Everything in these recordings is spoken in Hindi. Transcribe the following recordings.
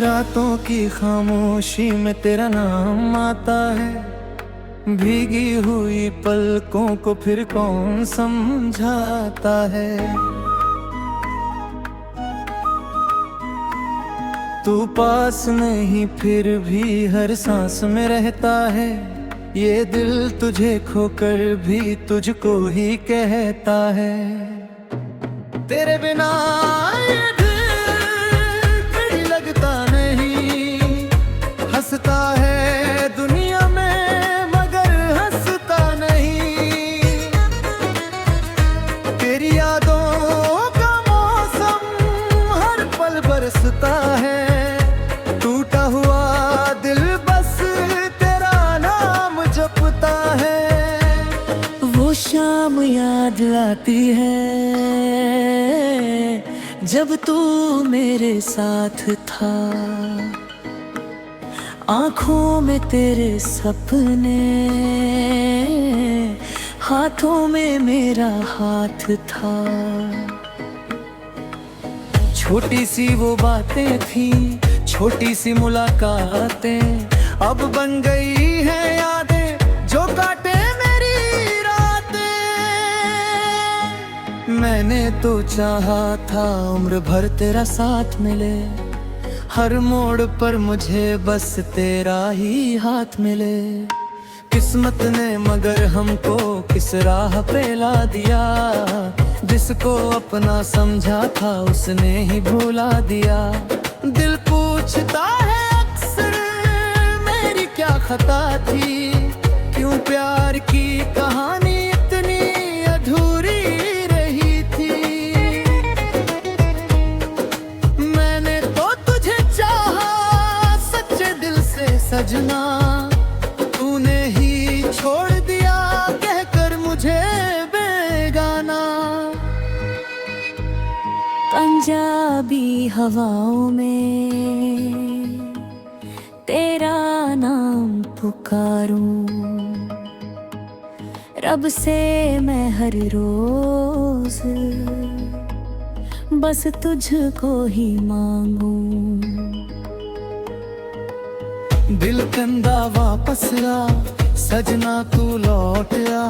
रातों की खामोशी में तेरा नाम आता है, भीगी हुई पलकों को फिर कौन समझाता है। तू पास नहीं फिर भी हर सांस में रहता है, ये दिल तुझे खोकर भी तुझको ही कहता है। तेरे बिना ये दिल कहीं लगता नहीं, हंसता है दुनिया में मगर हंसता नहीं। तेरी यादों का मौसम हर पल बरसता है, टूटा हुआ दिल बस तेरा नाम जपता है। वो शाम याद आती है जब तू मेरे साथ था, आँखों में तेरे सपने, हाथों में मेरा हाथ था। छोटी सी वो बातें थी, छोटी सी मुलाकातें, अब बन गई हैं यादें जो काटे मेरी रातें। मैंने तो चाहा था उम्र भर तेरा साथ मिले, हर मोड़ पर मुझे बस तेरा ही हाथ मिले। किस्मत ने मगर हमको किस राह पे ला दिया, जिसको अपना समझा था उसने ही भुला दिया। दिल पूछता है अक्सर मेरी क्या खता थी, क्यों प्यार की कहानी इतनी अधूरी रही थी। मैंने तो तुझे चाहा सच्चे दिल से सजना, तूने ही छोड़ दिया कहकर मुझे बेगाना। पंजाबी हवाओं में तेरा नाम पुकारूं, रब से मैं हर रोज बस तुझको ही मांगूं। दिल कंधा वापस ला सजना तू लौट आ,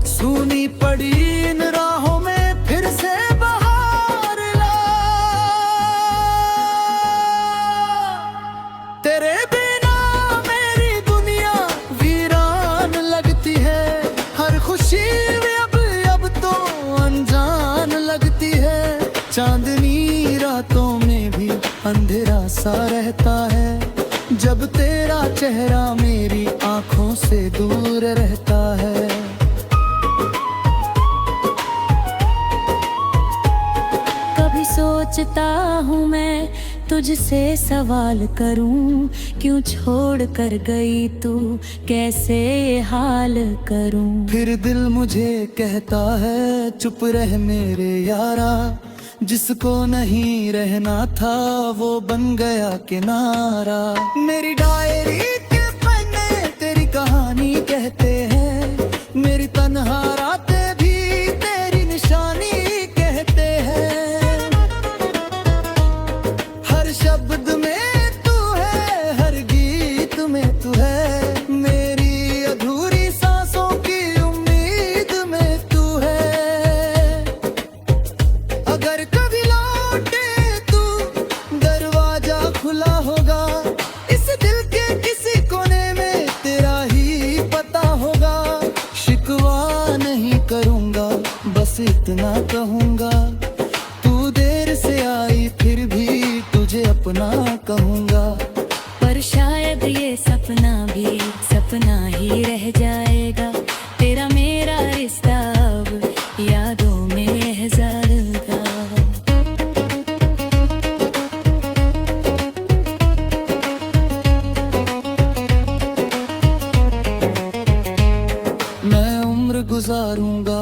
सूनी पड़ी इन राहों में फिर से बहार ला। तेरे बिना मेरी दुनिया वीरान लगती है, हर खुशी अब तो अनजान लगती है। चांदनी रातों में भी अंधेरा सा रहता है, जब तेरा चेहरा मेरी आंखों से दूर रहता है। कभी सोचता हूँ मैं तुझसे सवाल करूँ, क्यों छोड़ कर गई तू कैसे हाल करूँ। फिर दिल मुझे कहता है चुप रह मेरे यारा, जिसको नहीं रहना था वो बन गया किनारा। मेरी डायरी के पन्ने तेरी कहानी कहते हैं, मेरी तन्हा रातें भी तेरी निशानी कहते हैं। हर शब्द में तू है, हर गीत में तू है, मेरी अधूरी सांसों की उम्मीद में तू है। अगर कभी लौटे तू दरवाजा खुला होगा, इस दिल के किसी कोने में तेरा ही पता होगा। शिकवा नहीं करूँगा बस इतना कहूँगा, तू देर से आई फिर भी तुझे अपना कहूँगा। पर शायद ये सपना भी सपना ही रह जाएगा, तेरा मेरा रिश्ता अब यादों में रह जाएगा। मैं उम्र गुजारूंगा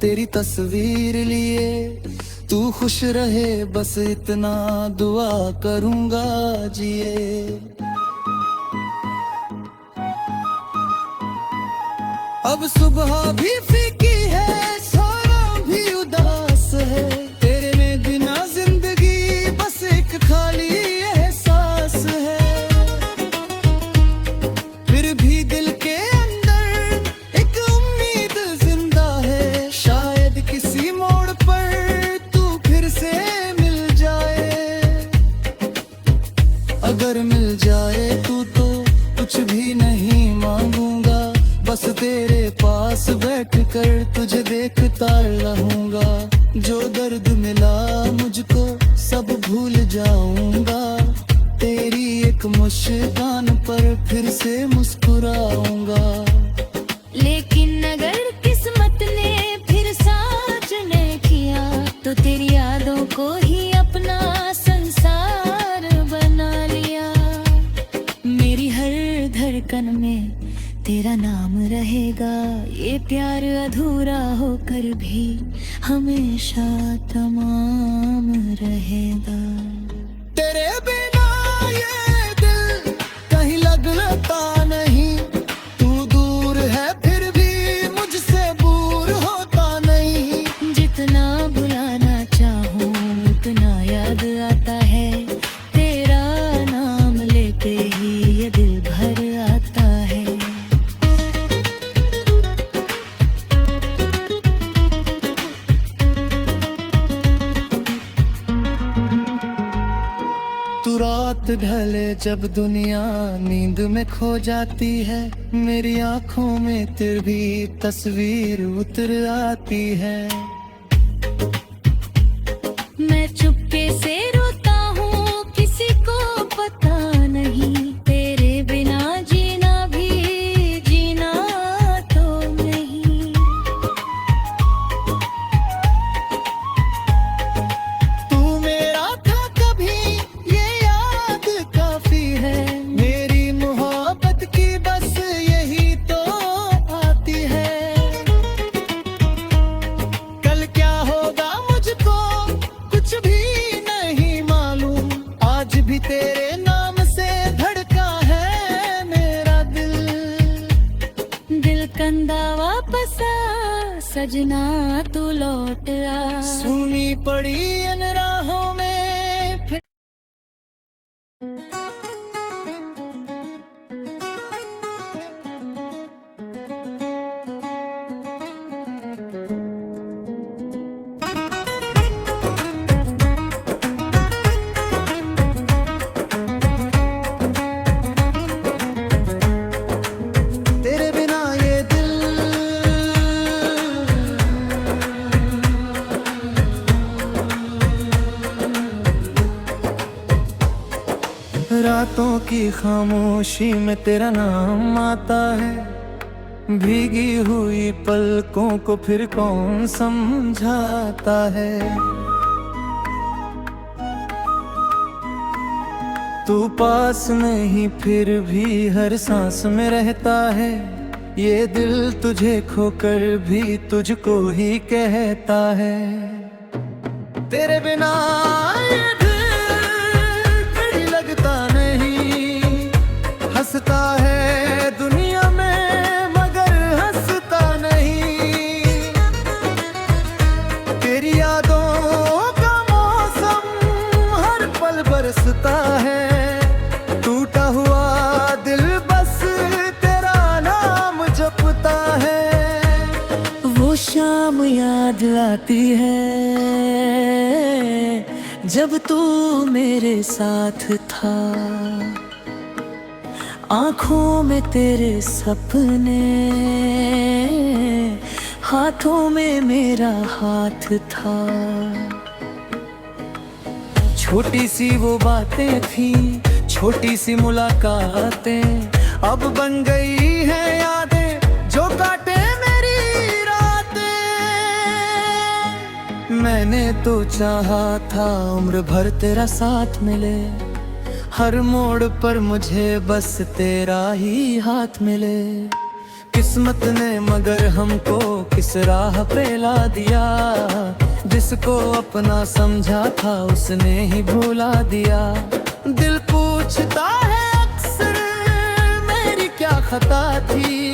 तेरी तस्वीर लिए, तू खुश रहे बस इतना दुआ करूंगा जिए। अब सुबह भी फीकी है, सारा भी उदास है, तेरे में बिना जिंदगी बस एक खाली एहसास अगर मिल जाए तू तो कुछ भी नहीं मांगूंगा, बस तेरे पास बैठ कर तुझे देखता रहूंगा। जो दर्द मिला मुझको सब भूल जाऊंगा, तेरी एक मुस्कान पर फिर से मुस्कुराऊंगा। लेकिन अगर किस्मत ने फिर साथ न किया तो तेरी यादों को ही अपना संसार बना लिया। मेरी हर धड़कन में तेरा नाम रहेगा, ये प्यार अधूरा होकर भी हमेशा तमाम रहेगा। तेरे बिना ये दिल कहीं लगता नहीं, तू दूर है फिर भी मुझसे दूर होता नहीं। जितना बुलाना चाहूँ उतना याद आता है, तेरा नाम लेते ही ये दिल भर आता है। तू रात ढले जब दुनिया नींद में खो जाती है, मेरी आंखों में तेरी भी तस्वीर उतर आती है। मैं चुपके से रोता हूँ किसी को पता नहीं, तेरे बिना जीना भी जीना तो नहीं। तू मेरा था कभी ये याद काफी है, मेरी मोहब्बत की बस यही तो आती है। कल क्या होगा मुझको कुछ भी नहीं मालूम, आज भी तेरे नाम से धड़का है मेरा दिल। दिल कंधा वापस आ सजना तू लौट आ। सुनी पड़ी इन राहों में फिर तेरे बिना ये दिल रातों की खामोशी में तेरा नाम आता है, भीगी हुई पलकों को फिर कौन समझाता है। तू पास नहीं फिर भी हर सांस में रहता है, ये दिल तुझे खोकर भी तुझको ही कहता है। तेरे बिना ये दिल कहीं लगता नहीं, हंसता है दुनिया में मगर हंसता नहीं। तेरी यादों का मौसम हर पल बरसता है, टूटा हुआ दिल बस तेरा नाम जपता है। वो शाम याद आती है जब तू मेरे साथ था, आंखों में तेरे सपने, हाथों में मेरा हाथ था। छोटी सी वो बातें थी, छोटी सी मुलाकातें, अब बन गई हैं यादें जो काटे मेरी रातें। मैंने तो चाहा था उम्र भर तेरा साथ मिले, हर मोड़ पर मुझे बस तेरा ही हाथ मिले। किस्मत ने मगर हमको किस राह पे ला दिया, जिसको अपना समझा था उसने ही भुला दिया। दिल पूछता है अक्सर मेरी क्या खता थी,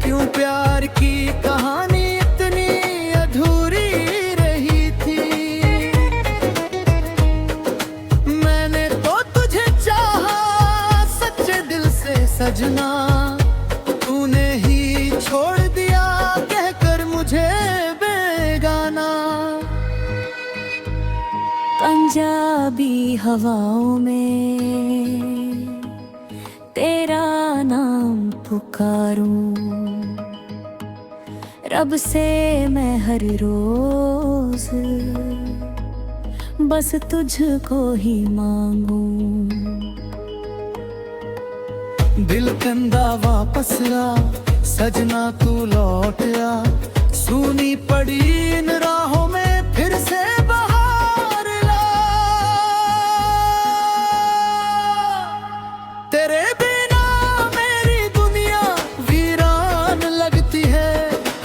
क्यों प्यार की कहानी इतनी अधूरी रही थी। मैंने तो तुझे चाहा सच्चे दिल से सजना, तूने ही छोड़ दिया कहकर मुझे बेगाना। पंजाबी हवाओं में तेरा नाम पुकारूं, रब से मैं हर रोज बस तुझको ही मांगूं। दिल कंदा वापस आ, सजना तू लौट आ, सूनी पड़ी इन राहों में फिर से बहार ला। तेरे बिना मेरी दुनिया वीरान लगती है,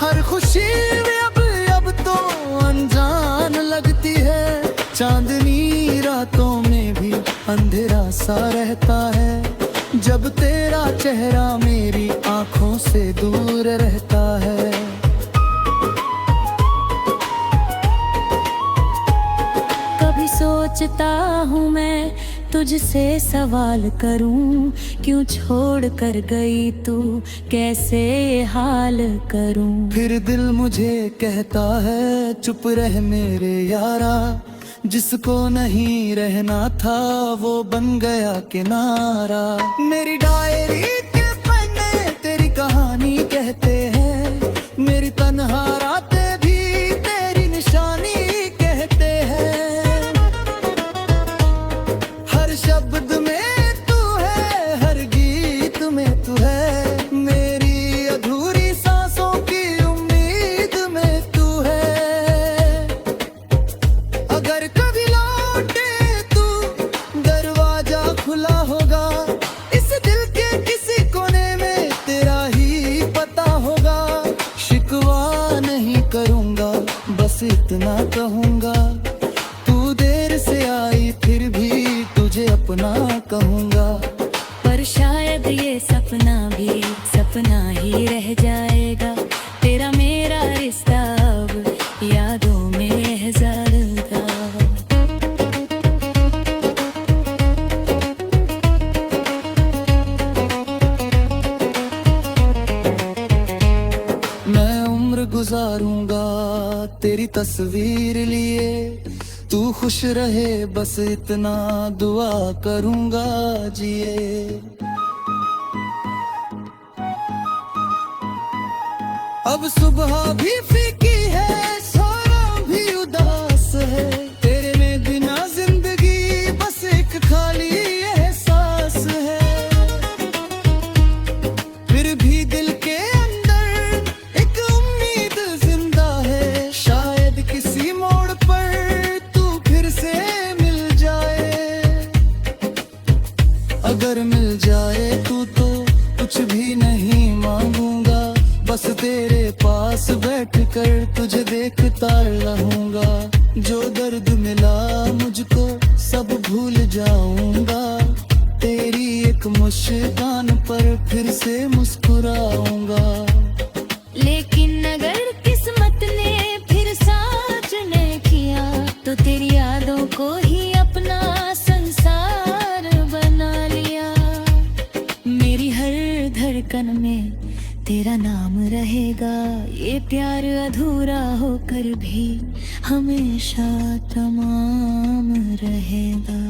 हर खुशी अब तो अनजान लगती है। चांदनी रातों में भी अंधेरा सा रहता है, जब तेरा चेहरा मेरी आंखों से दूर रहता है। कभी सोचता हूँ मैं तुझसे सवाल करूँ, क्यों छोड़ कर गई तू, कैसे हाल करूँ। फिर दिल मुझे कहता है चुप रह मेरे यारा, जिसको नहीं रहना था वो बन गया किनारा। मेरी डायरी के पन्ने तेरी कहानी कहते हैं, मेरी तन्हा रातें भी तेरी निशानी कहते हैं। हर शब्द में तू है, हर गीत में तू है, मेरी अधूरी सांसों की उम्मीद में तू है। अगर कभी लौटे तू दरवाजा खुला होगा, इस दिल के किसी कोने में तेरा ही पता होगा। शिकवा नहीं करूंगा, बस इतना कहूंगा, तू देर से आई फिर भी तुझे अपना कहूंगा। पर शायद ये सपना भी सपना ही रह जाएगा, तेरा मेरा रिश्ता अब यादों में रह जाएगा। मैं उम्र गुजारूंगा तेरी तस्वीर लिए, तू खुश रहे बस इतना दुआ करूंगा जिए। अब सुबह भी फीकी है, सारा भी उदास है, तेरे में बिना जिंदगी बस एक खाली एहसास है। फिर भी दिल के अंदर एक उम्मीद जिंदा है, शायद किसी मोड़ पर तू फिर से मिल जाए। अगर मिल जाए तू तो कुछ भी नहीं मांगूंगा, बस तेरे पास बैठकर तुझे देखता रहूंगा। जो दर्द मिला मुझको सब भूल जाऊंगा, तेरी एक मुस्कान पर फिर से मुस्कुराऊंगा। लेकिन अगर किस्मत ने फिर साथ ने किया, तो तेरी यादों को ही अपना संसार बना लिया। मेरी हर धड़कन में तेरा नाम रहेगा, ये प्यार अधूरा होकर भी हमेशा तमाम रहेगा।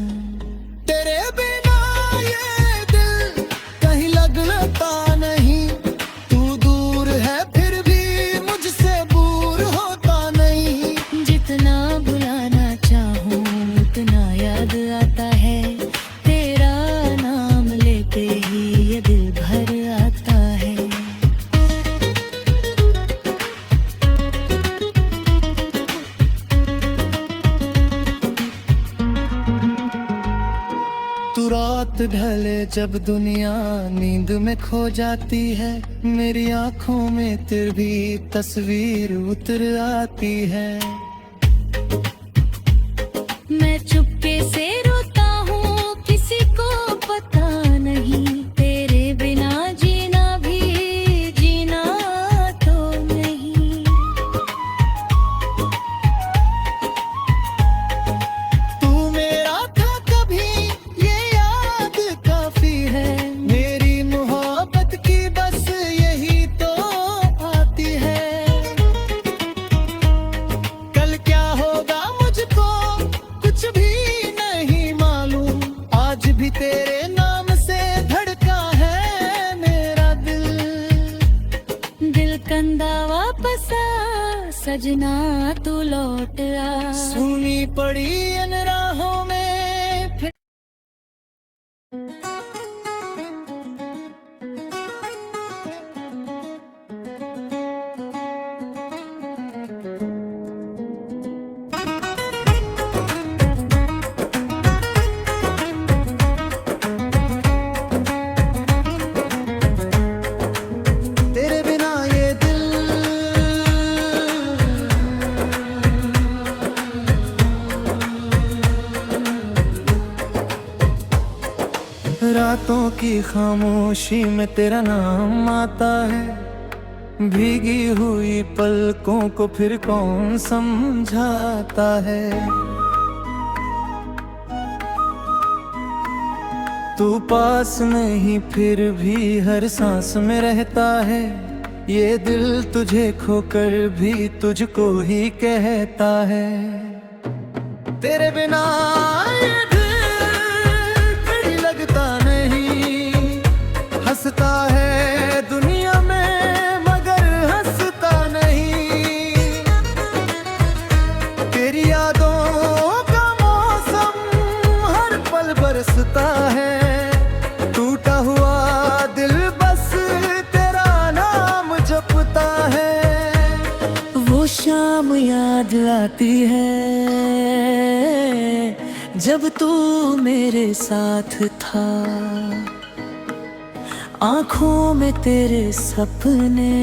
तेरे बिना ये दिल कहीं लगता नहीं, तू दूर है फिर भी मुझसे दूर होता नहीं। जितना भुलाना चाहूं उतना याद आता है, तेरा नाम लेते ही ये दिल भर आता है। तू रात ढले जब दुनिया नींद में खो जाती है, मेरी आंखों में तेरी भी तस्वीर उतर आती है। मैं चुपके से रोता हूँ, किसी को पता नहीं, तेरे बिना जीना भी जीना तो नहीं। तू मेरा था कभी ये याद काफी है, मेरी मोहब्बत की बस यही तो आती है। सजना तू लौट आ। सुनी पड़ी इन राहों में फिर तेरे बिना ये दिल रातों की खामोशी में तेरा नाम आता है। भीगी हुई पलकों को फिर कौन समझाता है। तू पास नहीं फिर भी हर सांस में रहता है। ये दिल तुझे खोकर भी तुझको ही कहता है। तेरे बिना ये दिल कहीं लगता नहीं। हंसता है दुनिया में मगर हंसता नहीं। तेरी यादों का मौसम हर पल बरसता है। टूटा हुआ दिल बस तेरा नाम जपता है। वो शाम याद आती है जब तू मेरे साथ था। आँखों में तेरे सपने,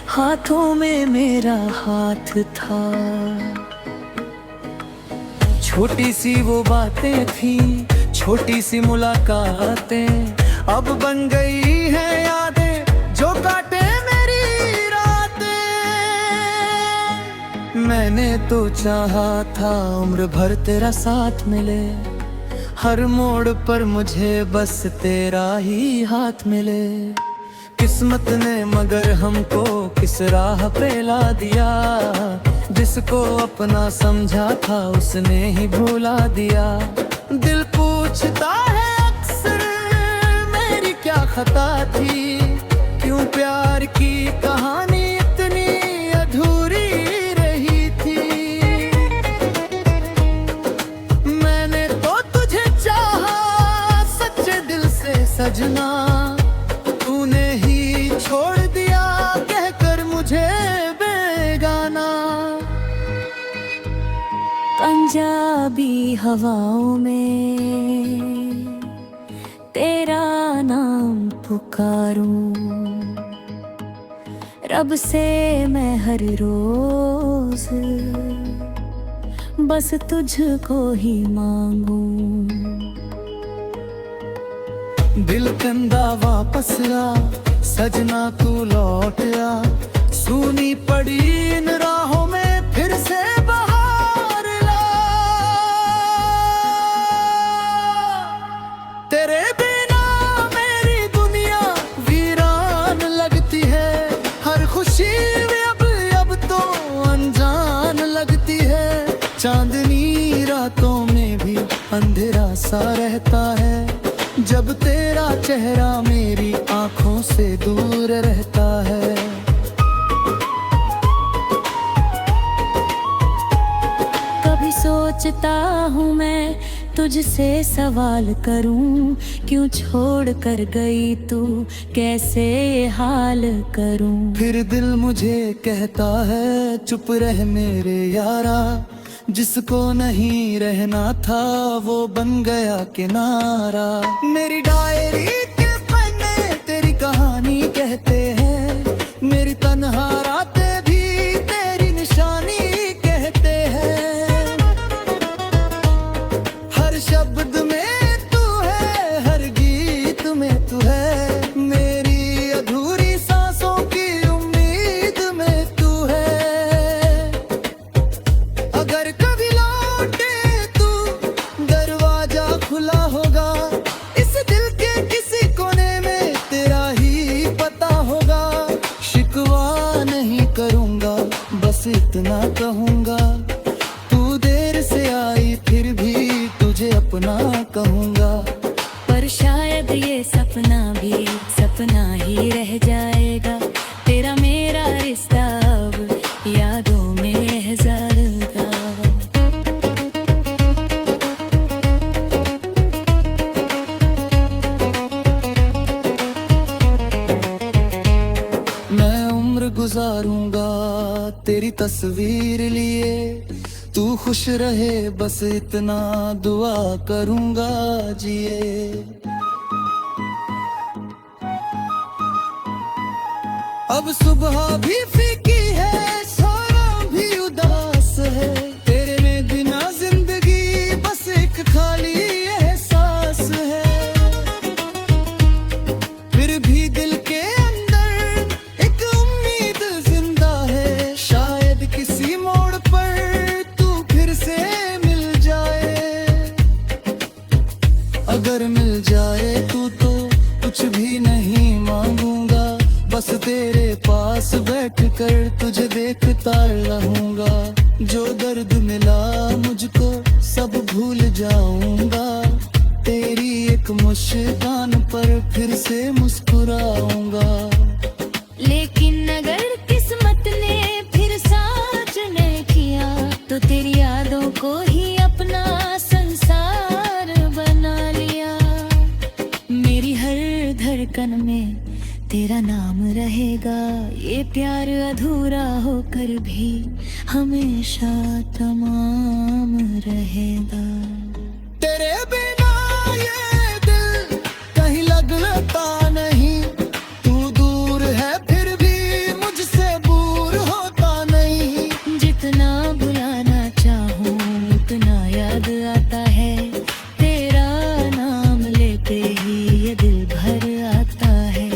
हाथों में मेरा हाथ था। छोटी सी वो बातें थी, छोटी सी मुलाकातें अब बन गई हैं यादें जो काटे मेरी रातें। मैंने तो चाहा था उम्र भर तेरा साथ मिले। हर मोड़ पर मुझे बस तेरा ही हाथ मिले। किस्मत ने मगर हमको किस राह पे ला दिया। जिसको अपना समझा था उसने ही भुला दिया। दिल पूछता है अक्सर मेरी क्या खता थी। क्यों प्यार की कहानी इतनी अधूरी रही थी। मैंने तो तुझे चाहा सच्चे दिल से सजना। तूने ही छोड़ दिया कहकर मुझे बेगाना। पंजाबी हवाओं में तेरा नाम पुकारूं। रब से मैं हर रोज बस तुझको ही मांगूं। दिल कंधा वापस आ सजना तू लौट आ। सुनी पड़ी इन राहों में फिर से बहार ला। तेरे बिना मेरी दुनिया वीरान लगती है। हर खुशी अब तो अनजान लगती है। चांदनी रातों में भी अंधेरा सा रहता है। जब तेरा चेहरा मेरी आंखों से दूर रहता है। कभी सोचता हूँ मैं तुझसे सवाल करूँ। क्यों छोड़ कर गई तू कैसे हाल करूँ। फिर दिल मुझे कहता है चुप रह मेरे यारा। जिसको नहीं रहना था वो बन गया किनारा। मेरी डायरी के पन्ने तेरी कहानी कहते हैं। मेरी तन्हा रातें भी तेरी निशानी कहते हैं। हर शब्द में तू है, हर गीत में तू है। मेरी अधूरी सांसों की उम्मीद में तू है। अगर कभी लौटे तू दरवाजा खुला होगा। इस दिल के किसी कोने में तेरा ही पता होगा। शिकवा नहीं करूँगा बस इतना कहूँगा। तू देर से आई फिर भी तुझे अपना तेरी तस्वीर लिए। तू खुश रहे बस इतना दुआ करूंगा जिए। अब सुबह भी फीकी है, सारा भी उदास है, तेरे में बिना जिंदगी बस एक खाली एहसास है। फिर भी दिल के अंदर एक उम्मीद जिंदा है, शायद किसी मोड़ पर तू फिर से मिल जाए। अगर मिल जाए तू तो कुछ भी नहीं मांगूंगा, बस तेरे पास बैठकर तुझे देखता रहूंगा। जो दर्द मिला मुझको सब भूल जाऊंगा, तेरी एक मुस्कान पर फिर से मुस्कुराऊंगा। लेकिन अगर किस्मत ने फिर साथ न किया तो तेरी यादों को ही अपना संसार बना लिया। मेरी हर धड़कन में तेरा नाम रहेगा, ये प्यार अधूरा होकर भी हमेशा तमाम रहेगा। तेरे बिना ये दिल कहीं लगता नहीं, तू दूर है फिर भी मुझसे दूर होता नहीं। जितना बुलाना चाहूँ उतना याद आता है, तेरा नाम लेते ही ये दिल भर आता है।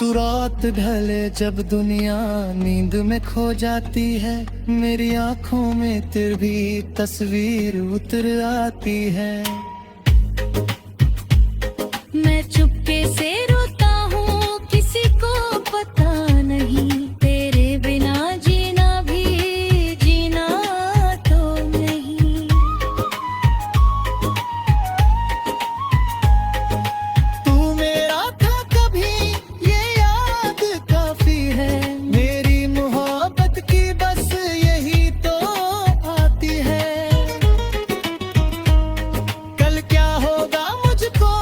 तू रात ढले जब दुनिया नींद में खो जाती है, मेरी आंखों में तेरी भी तस्वीर उतर आती है। मैं चुपके से रोता हूँ, किसी को पता नहीं, तेरे बिना जीना भी जीना तो नहीं। तू मेरा था कभी ये याद काफी है, मेरी मोहब्बत की बस यही तो आती है। कल क्या होगा मुझको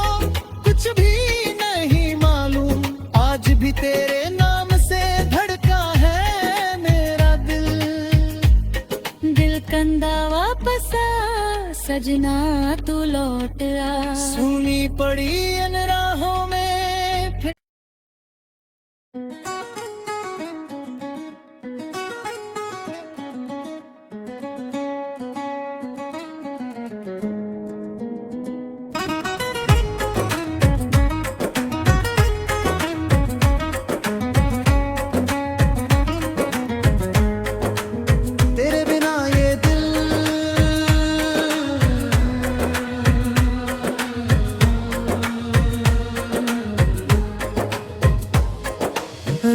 कुछ भी नहीं मालूम, आज भी तेरे नाम से धड़का है मेरा दिल। दिल कंदा वापस आ सजना तू लौट आ। सुनी पड़ी इन राहों में फिर तेरे बिना ये दिल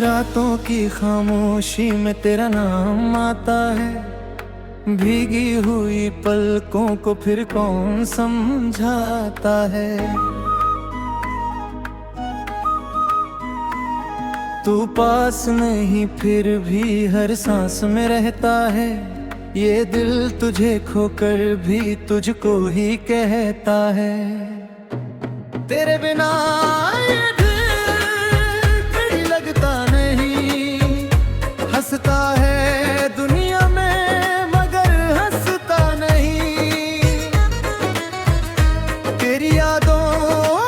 रातों की खामोशी में तेरा नाम आता है, भीगी हुई पलकों को फिर कौन समझाता है। तू पास नहीं फिर भी हर सांस में रहता है, ये दिल तुझे खोकर भी तुझको ही कहता है। तेरे बिना ये दिल कहीं लगता नहीं, हंसता है दुनिया में मगर हंसता नहीं। तेरी यादों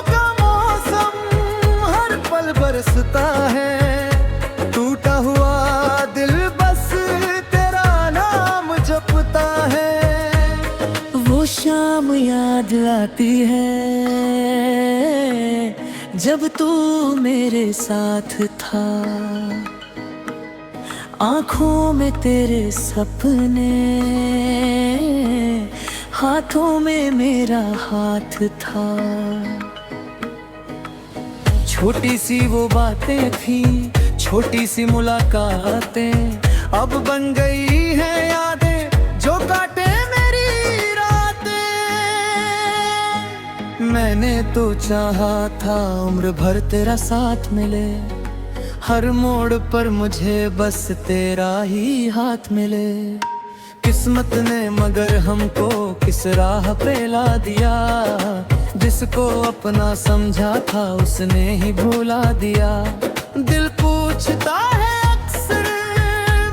का मौसम हर पल बरसता है, टूटा हुआ दिल बस तेरा नाम जपता है। वो शाम याद आती है जब तू मेरे साथ था, आंखों में तेरे सपने, हाथों में मेरा हाथ था। छोटी सी वो बातें थी, छोटी सी मुलाकातें, अब बन गई हैं यादें जो काटे मेरी रातें। मैंने तो चाहा था उम्र भर तेरा साथ मिले, हर मोड़ पर मुझे बस तेरा ही हाथ मिले। किस्मत ने मगर हमको किस राह पे ला दिया, जिसको अपना समझा था उसने ही भुला दिया। दिल पूछता है अक्सर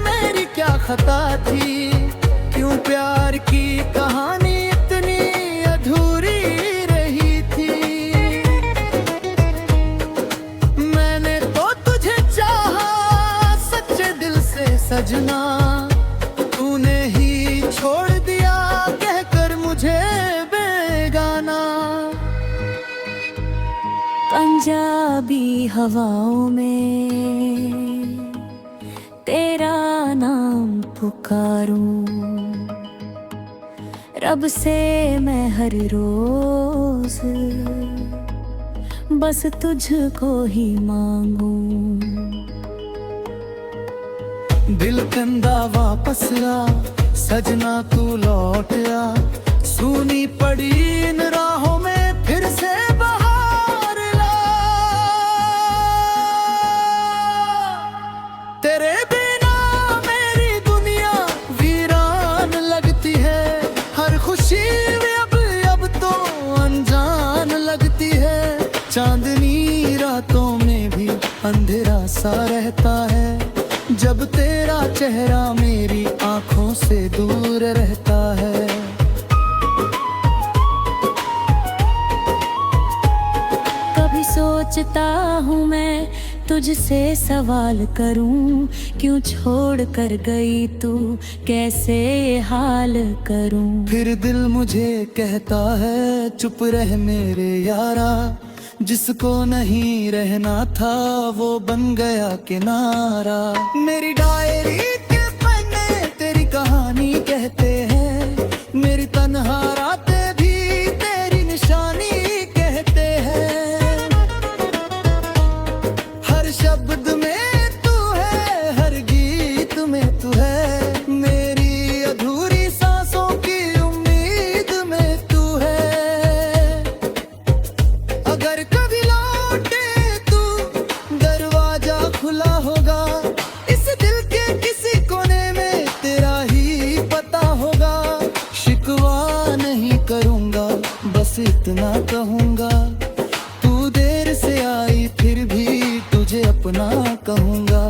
मेरी क्या खता थी, क्यों प्यार की कहानी इतनी अधूरी रही थी। मैंने तो तुझे चाहा सच्चे दिल से सजना, तूने ही छोड़ दिया कहकर मुझे बेगाना। पंजाबी हवाओं में तेरा नाम पुकारूं, रब से मैं हर रोज बस तुझको ही मांगूं। दिल कंधा वापस ला सजना तू लौट आ, सूनी पड़ी इन राहों में फिर से बहार ला। तेरे बिना मेरी दुनिया वीरान लगती है, हर खुशी अब तो अनजान लगती है। चांदनी रातों में भी अंधेरा सा रहता है, जब तेरा चेहरा मेरी आंखों से दूर रहता है। कभी सोचता हूँ मैं तुझसे सवाल करूँ, क्यों छोड़ कर गई तू कैसे हाल करूँ। फिर दिल मुझे कहता है चुप रह मेरे यारा, जिसको नहीं रहना था वो बन गया किनारा। मेरी डायरी के पन्ने तेरी कहानी कहते हैं, मेरी तन्हा रातें भी तेरी निशानी कहते हैं। हर शब्द में तू है, हर गीत में तू है, मेरी अधूरी सांसों की उम्मीद में तू है। अगर कभी लौटे तू दरवाजा खुला होगा, इस दिल के किसी कोने में तेरा ही पता होगा। शिकवा नहीं करूँगा बस इतना कहूँगा, तू देर से आई फिर भी तुझे अपना कहूँगा।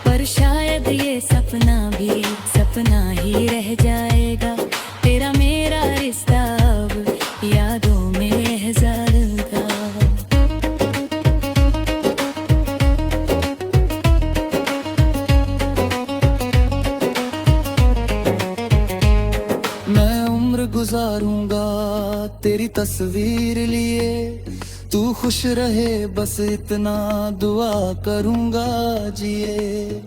पर शायद ये सपना भी सपना ही रह जाएगा, तेरा मेरा रिश्ता अब यादों में रह जाएगा। मैं उम्र गुजारूंगा तेरी तस्वीर लिए, तू खुश रहे बस इतना दुआ करूंगा जिए।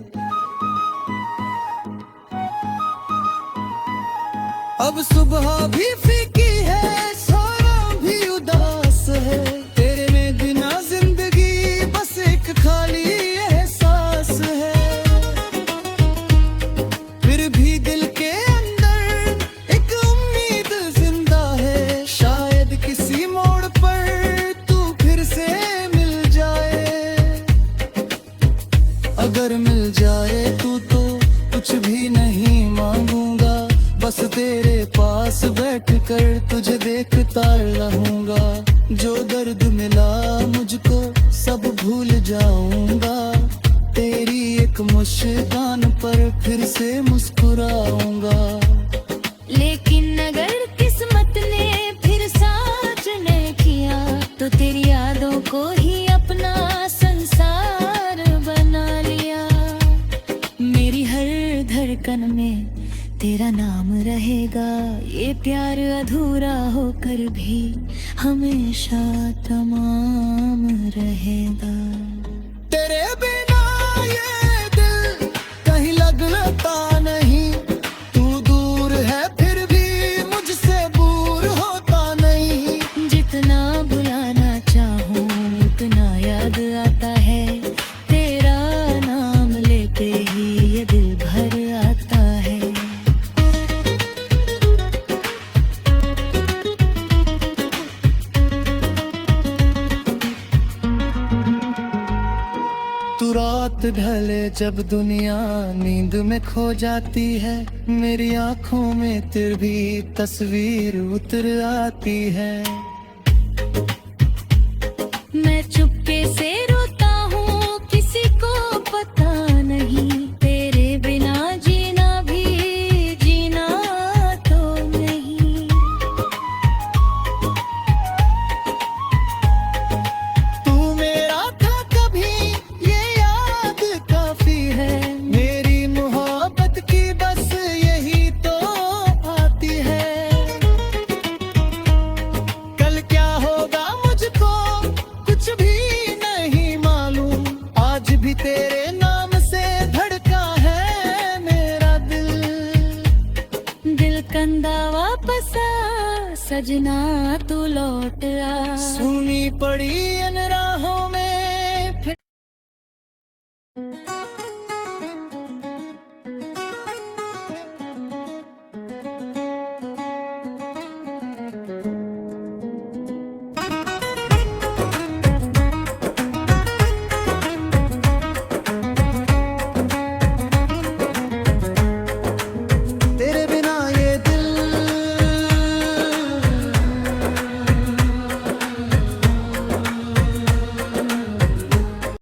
अब सुबह भी फीकी है, सारा भी उदास है, तेरे में बिना जिंदगी बस एक खाली एहसास है। फिर भी दिल के अंदर एक उम्मीद जिंदा है, शायद किसी मोड़ पर तू फिर से मिल जाए। अगर मिल जाए तू तो कुछ भी नहीं मांगूंगा, बस तेरे पास बैठकर तुझे देखता रहूंगा। जो दर्द मिला मुझको सब भूल जाऊंगा, तेरी एक मुस्कान पर फिर से मुस्कुराऊंगा। लेकिन अगर किस्मत ने फिर साथ न किया, तो तेरी यादों को ही अपना संसार बना लिया। मेरी हर धड़कन में तेरा नाम रहेगा, ये प्यार अधूरा होकर भी हमेशा तमाम रहेगा। तेरे बिना ये दिल कहीं लगता नहीं, तू दूर है फिर भी मुझसे दूर होता नहीं। जितना बुलाना चाहूँ उतना याद आता है, तेरा नाम लेते ही ये दिल भर आता है। तू रात ढले जब दुनिया नींद में खो जाती है, मेरी आंखों में तेरी भी तस्वीर उतर आती है। मैं चुपके से रोता हूँ, किसी को पता नहीं, तेरे बिना जीना भी जीना तो नहीं। तू मेरा था कभी ये याद काफी है, मेरी मोहब्बत की बस यही तो आती है। कल क्या होगा मुझको कुछ भी नहीं मालूम, आज भी तेरे नाम से धड़का है मेरा दिल। दिल कंदा वापस आ, सजना तू लौट आ। सुनी पड़ी इन राहों में